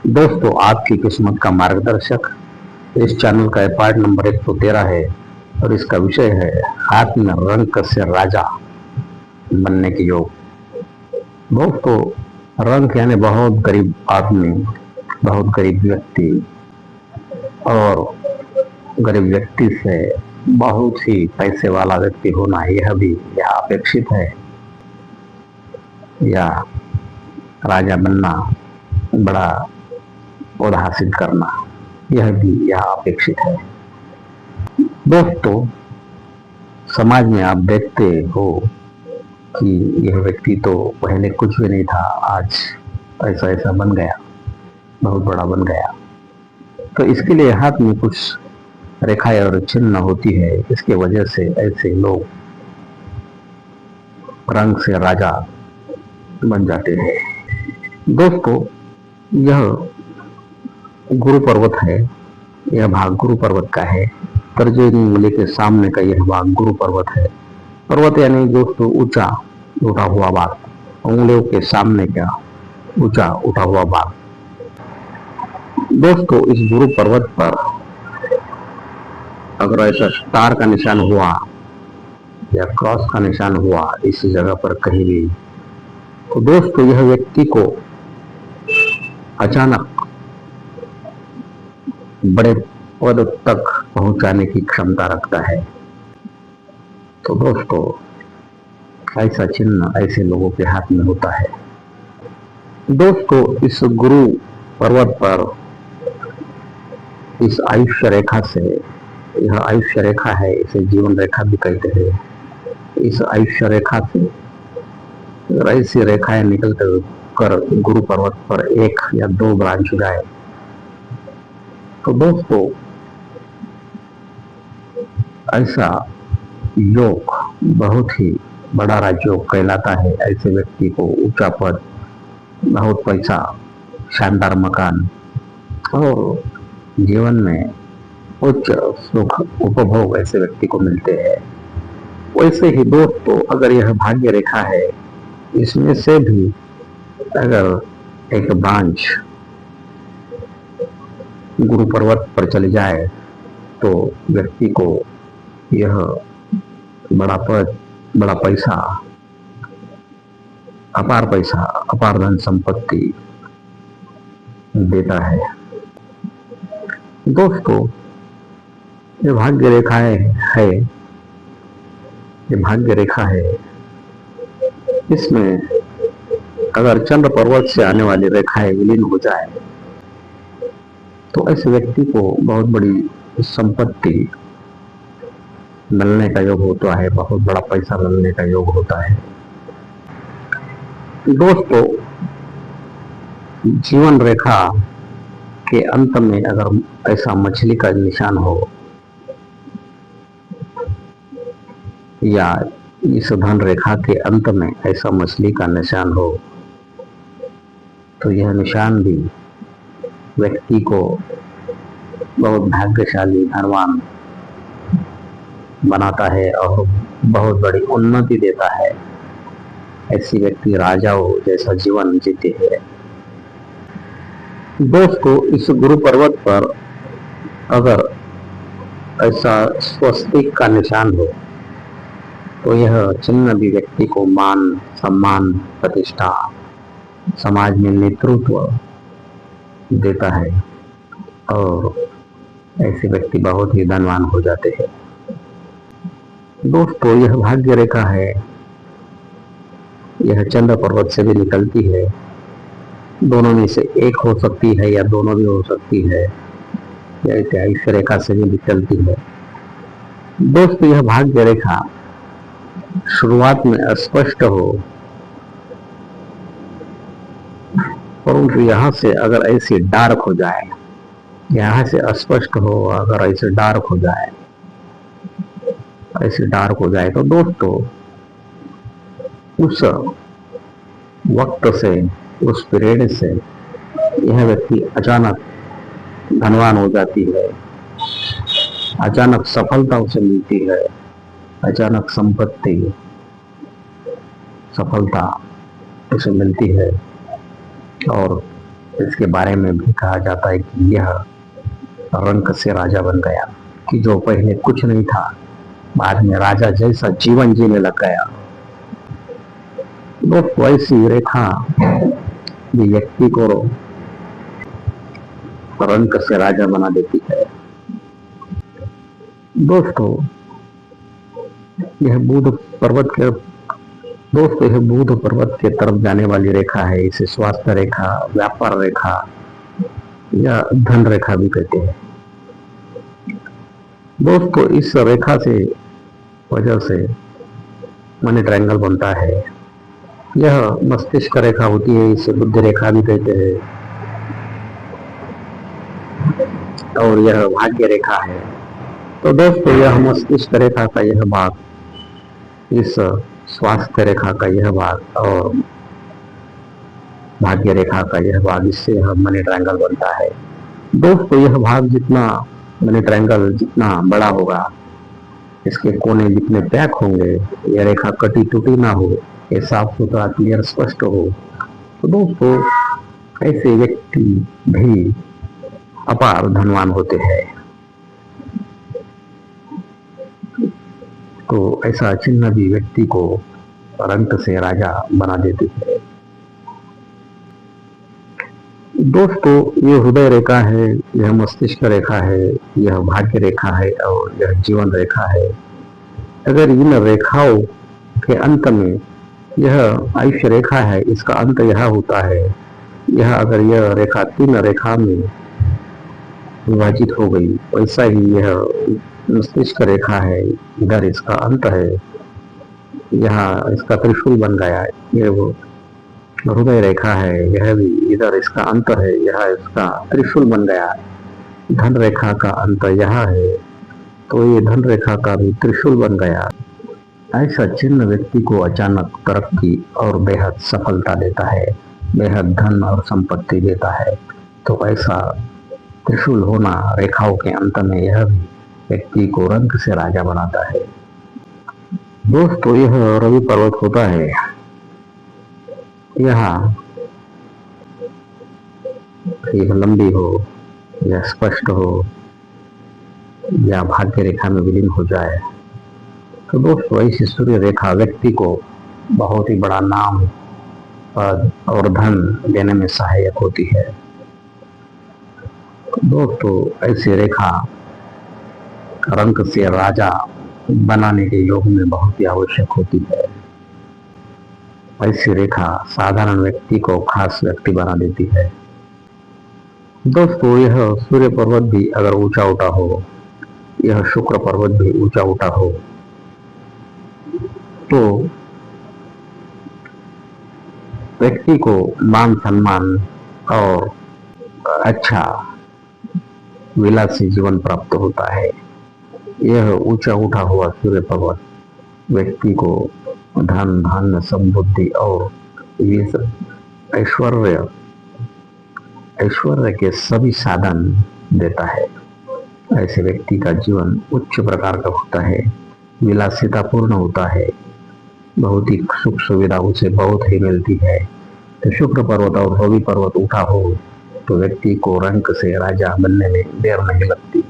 दोस्तों, आपकी किस्मत का मार्गदर्शक इस चैनल का पार्ट नंबर 113 है और इसका विषय है हाथ में रंक से राजा बनने के योग। दोस्तों, रंक यानी बहुत गरीब आदमी, बहुत गरीब व्यक्ति, और गरीब व्यक्ति से बहुत ही पैसे वाला व्यक्ति होना, यह भी यह अपेक्षित है। या राजा बनना, बड़ा ओहदा हासिल करना, यह भी यह अपेक्षित है। दोस्तों, समाज में आप देखते हो कि यह व्यक्ति तो पहले कुछ भी नहीं था, आज ऐसा ऐसा बन गया, बहुत बड़ा बन गया। तो इसके लिए हाथ में कुछ रेखाएं और चिन्ह होती है। इसके वजह से ऐसे लोग रंग से राजा बन जाते हैं। दोस्तों, यह गुरु पर्वत है, यह भाग गुरु पर्वत का है। तर्जनी उंगली के सामने का यह भाग गुरु पर्वत है। पर्वत यानी दोस्तों ऊंचा उठा हुआ भाग, उंगलियों के सामने का ऊंचा उठा हुआ भाग। दोस्तों, इस गुरु पर्वत पर अगर ऐसा स्टार का निशान हुआ या क्रॉस का निशान हुआ इस जगह पर कहीं भी, तो दोस्तों यह व्यक्ति को अचानक बड़े पद तक पहुंचाने की क्षमता रखता है। तो दोस्तों, ऐसा चिन्ह ऐसे लोगों के हाथ में होता है। दोस्तों, इस गुरु पर्वत पर इस आयुष्य रेखा से, यह आयुष्य रेखा है, इसे जीवन रेखा भी कहते हैं। इस आयुष्य रेखा से ऐसी रेखाएं निकलते कर गुरु पर्वत पर एक या दो ब्रांच जाए, तो दोस्तों ऐसा योग बहुत ही बड़ा राजयोग कहलाता है। ऐसे व्यक्ति को ऊंचा पद, बहुत पैसा, शानदार मकान और जीवन में उच्च सुख उपभोग ऐसे व्यक्ति को मिलते हैं। वैसे ही दोस्तों, अगर यह भाग्य रेखा है, इसमें से भी अगर एक ब्रांच गुरु पर्वत पर चली जाए, तो व्यक्ति को यह बड़ा पद, बड़ा पैसा, अपार धन संपत्ति देता है। दोस्तों, ये भाग्य रेखाएं है, ये भाग्य रेखा है। इसमें अगर चंद्र पर्वत से आने वाली रेखाएं विलीन हो जाए, तो ऐसे व्यक्ति को बहुत बड़ी संपत्ति मिलने का योग होता है, बहुत बड़ा पैसा मिलने का योग होता है। दोस्तों, जीवन रेखा के अंत में अगर ऐसा मछली का निशान हो या इस धन रेखा के अंत में ऐसा मछली का निशान हो, तो यह निशान भी व्यक्ति को बहुत भाग्यशाली, धनवान बनाता है और बहुत बड़ी उन्नति देता है। ऐसी व्यक्ति राजाओं जैसा जीवन जीते हैं। दोस्तों, इस गुरु पर्वत पर अगर ऐसा स्वस्तिक का निशान हो, तो यह चिन्ह भी व्यक्ति को मान, सम्मान, प्रतिष्ठा, समाज में नेतृत्व देता है और ऐसे व्यक्ति बहुत ही धनवान हो जाते हैं। दोस्तों, यह भाग्य रेखा है, यह चंद्र पर्वत से भी निकलती है। दोनों में से एक हो सकती है या दोनों भी हो सकती है, या इसे आयुष्य रेखा से भी निकलती है। दोस्तों, यह भाग्य रेखा शुरुआत में अस्पष्ट हो, परंतु यहाँ से अगर ऐसी डार्क हो जाए, यहाँ से अस्पष्ट हो, अगर ऐसे डार्क हो जाए, ऐसे डार्क हो जाए, तो दोस्तों उस वक्त से, उस पीरियड से यह व्यक्ति अचानक धनवान हो जाती है, अचानक सफलता उसे मिलती है, अचानक संपत्ति, सफलता उसे मिलती है और इसके बारे में भी कहा जाता है कि यह रंक से राजा बन गया, कि जो पहले कुछ नहीं था बाद में राजा जैसा जीवन जीने लग गया। दोस्तों, ऐसी रेखा भी व्यक्ति को रंक से राजा बना देती है। दोस्तों, यह बुध पर्वत के तरफ जाने वाली रेखा है। इसे स्वास्थ्य रेखा, व्यापार रेखा या धन रेखा भी कहते हैं। दोस्तों, इस रेखा से वजह से मनी ट्रायंगल बनता है। यह मस्तिष्क रेखा होती है, इसे बुद्धि रेखा भी कहते हैं, और यह भाग्य रेखा है। तो दोस्तों, यह मस्तिष्क रेखा का यह भाग, इस स्वास्थ्य रेखा का यह भाग और भाग्य रेखा का यह भाग, इससे यह मनी ट्रायंगल बनता है। दोस्तों, यह भाग जितना मनी ट्रायंगल जितना बड़ा होगा, इसके कोने जितने पैक होंगे, यह रेखा कटी टूटी ना हो, ये साफ सुथरा क्लियर स्पष्ट हो, तो दोस्तों ऐसे व्यक्ति भी अपार धनवान होते हैं। तो ऐसा चिन्ह भी व्यक्ति को रंक से राजा बना देती है। दोस्तों, ये हृदय रेखा है, यह मस्तिष्क रेखा है, यह भाग्य रेखा है और यह जीवन रेखा है। अगर इन रेखाओं के अंत में यह आयुष्य रेखा है, इसका अंत यह होता है। यह अगर यह रेखा 3 रेखा में विभाजित हो गई, वैसा ही यह मस्तिष्क रेखा है, इधर इसका अंत है, यहाँ इसका त्रिशूल बन गया। ये वो हृदय रेखा है, यह भी इधर इसका अंत है, यह इसका त्रिशूल बन गया। धन रेखा का अंत यह है, तो ये धन रेखा का भी त्रिशूल बन गया। ऐसा चिन्ह व्यक्ति को अचानक तरक्की और बेहद सफलता देता है, बेहद धन और संपत्ति देता है। तो ऐसा त्रिशूल होना रेखाओं के अंत में, यह भी व्यक्ति को रंक से राजा बनाता है। दोस्तों, यह रवि पर्वत होता है। यहाँ यह लंबी हो या स्पष्ट हो या भाग्य रेखा में विलीन हो जाए, तो दोस्तों ऐसी सूर्य रेखा व्यक्ति को बहुत ही बड़ा नाम, पद और धन देने में सहायक होती है। दोस्तों, ऐसी रेखा रंक से राजा बनाने के योग में बहुत ही आवश्यक होती है। ऐसी रेखा साधारण व्यक्ति को खास व्यक्ति बना देती है। दोस्तों, यह सूर्य पर्वत भी अगर ऊंचा उठा हो, यह शुक्र पर्वत भी ऊंचा उठा हो, तो व्यक्ति को मान सम्मान और अच्छा विलासी जीवन प्राप्त होता है। यह ऊंचा उठा हुआ सूर्य पर्वत व्यक्ति को धन, धान्य, समृद्धि और ये सब ऐश्वर्य के सभी साधन देता है। ऐसे व्यक्ति का जीवन उच्च प्रकार का होता है, विलासिता पूर्ण होता है, बहुत ही सुख सुविधा उसे बहुत ही मिलती है। तो शुक्र पर्वत और रवि पर्वत उठा हो तो व्यक्ति को रंक से राजा बनने में देर नहीं लगती।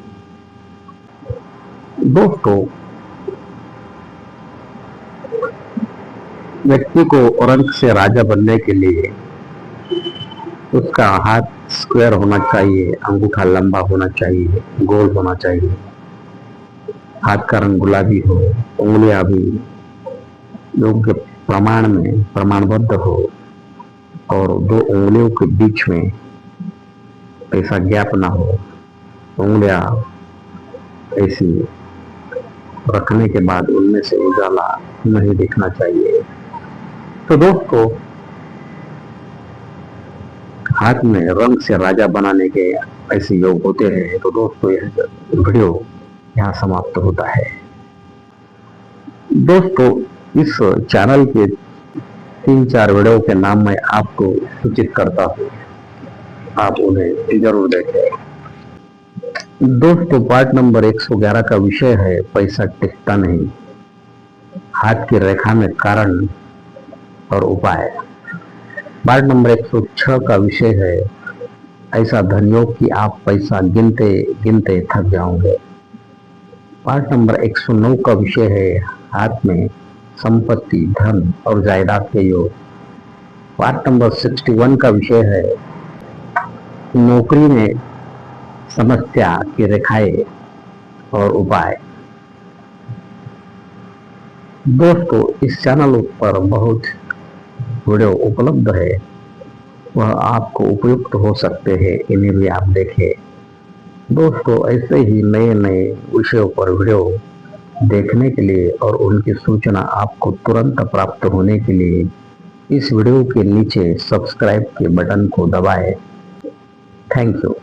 दोस्तों, व्यक्ति को रंक से राजा बनने के लिए उसका हाथ स्क्वायर होना चाहिए, अंगूठा लंबा होना चाहिए, गोल होना चाहिए, हाथ का रंग गुलाबी हो, उंगलियां भी योग्य प्रमाण में प्रमाणबद्ध हो और 2 उंगलियों के बीच में ऐसा गैप ना हो, उंगलियां ऐसी रखने के बाद उनमें से उजाला नहीं दिखना चाहिए। तो दोस्तों, हाथ में रंग से राजा बनाने के ऐसे योग होते हैं। तो दोस्तों, यह वीडियो यहाँ समाप्त होता है। दोस्तों, इस चैनल के 3-4 वीडियो के नाम मैं आपको सूचित करता हूँ, आप उन्हें जरूर देखें। दोस्तों, पार्ट नंबर 111 का विषय है पैसा टिकता नहीं, हाथ की रेखा में कारण और उपाय। पार्ट नंबर 106 का विषय है ऐसा धनयोग कि आप पैसा गिनते गिनते थक जाओगे। पार्ट नंबर 109 का विषय है हाथ में संपत्ति, धन और जायदाद के योग। पार्ट नंबर 61 का विषय है नौकरी में समस्या की रेखाएं और उपाय। दोस्तों, इस चैनल पर बहुत वीडियो उपलब्ध है, वह आपको उपयुक्त हो सकते हैं, इन्हें भी आप देखें। दोस्तों, ऐसे ही नए नए विषयों पर वीडियो देखने के लिए और उनकी सूचना आपको तुरंत प्राप्त होने के लिए इस वीडियो के नीचे सब्सक्राइब के बटन को दबाएं। Thank you.